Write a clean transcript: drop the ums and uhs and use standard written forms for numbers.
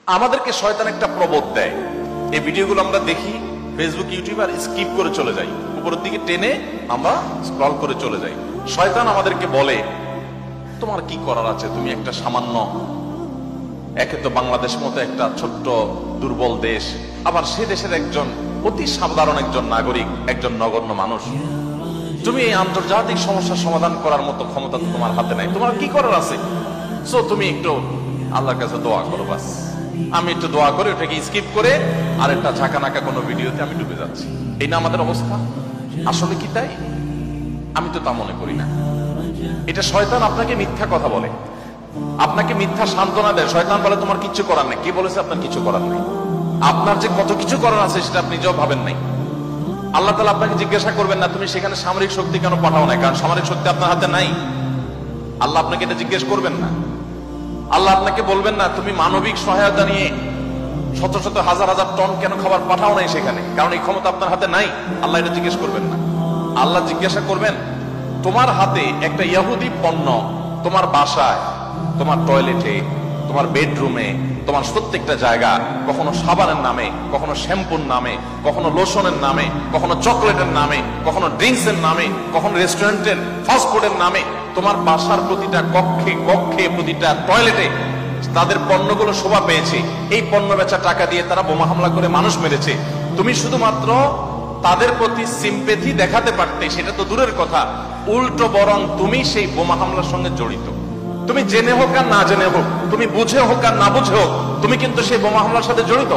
আমাদেরকে শয়তান একটা প্রবোধ দেয়, এই ভিডিওগুলো আমরা দেখি ফেসবুক ইউটিউব আর স্কিপ করে চলে যাই, উপরের দিকে টেনে আমরা স্ক্রল করে চলে যাই। শয়তান আমাদেরকে বলে তোমার কি করার আছে, তুমি একটা সামান্য, একে তো বাংলাদেশ মতো একটা ছোট্ট দুর্বল দেশ, আবার সে দেশের একজন অতি সাধারণ একজন নাগরিক, একজন নগণ্য মানুষ, তুমি এই আন্তর্জাতিক সমস্যার সমাধান করার মতো ক্ষমতা তো তোমার হাতে নাই, তোমার কি করার আছে? সো তুমি একটু আল্লাহর কাছে দোয়া করো, বাস। আমি একটু দোয়া করে ওটাকে স্কিপ করে আর একটা ঝাঁকানাকা কোনো ভিডিওতে আমি ডুবে যাচ্ছি। এই না আমাদের অবস্থা? আসলে কি তাই? আমি তো তা মনে করি না। এটা শয়তান আপনাকে মিথ্যা কথা বলে, আপনাকে মিথ্যা সান্ত্বনা দেয়। শয়তান বলে তোমার কিচ্ছু করার নেই। কে বলেছে আপনার কিছু করার নেই? আপনার যে কত কিছু করার আছে সেটা আপনি নিজেও ভাবেন নাই। আল্লাহ তাআলা আপনাকে জিজ্ঞাসা করবেন না তুমি সেখানে সামরিক শক্তি কেন পাঠাও না, কারণ সামরিক শক্তি আপনার হাতে নাই। আল্লাহ আপনাকে এটা জিজ্ঞেস করবেন না। আল্লাহ আপনাকে বলবেন না তুমি মানবিক সহায়তা নিয়ে শত শত হাজার হাজার টন কেন খাবার পাঠাও নাই সেখানে, কারণ এই ক্ষমতা আপনার হাতে নাই। আল্লাহ এটা জিজ্ঞেস করবেন না। আল্লাহ জিজ্ঞাসা করবেন তোমার হাতে একটা ইহুদি পণ্য তোমার বাসায়, তোমার টয়লেটে, তোমার বেডরুমে, তোমার প্রত্যেকটা জায়গা, কখনো সাবানের নামে, কখনো শ্যাম্পুর নামে, কখনো লোশনের নামে, কখনো চকলেটের নামে, কখনো ড্রিঙ্কস এর নামে, কখনো রেস্টুরেন্টের ফাস্ট ফুডের নামে, তোমার বাসার প্রতিটা কক্ষে কক্ষে, প্রতিটা টয়লেটে তাদের পণ্যগুলো শোভা পেয়েছে। এই পণ্য বেচা টাকা দিয়ে তারা বোমা হামলা করে মানুষ মেরেছে। তুমি শুধুমাত্র তাদের প্রতি সিম্পেথি দেখাতে পারতে, সেটা তো দূরের কথা, উল্টো বরং তুমি সেই বোমা হামলার সঙ্গে জড়িত। তুমি জেনে হোক আর না জেনে হোক, তুমি বুঝে হোক আর না বুঝে হোক, তুমি কিন্তু সেই বোমা হামলার সাথে জড়িত।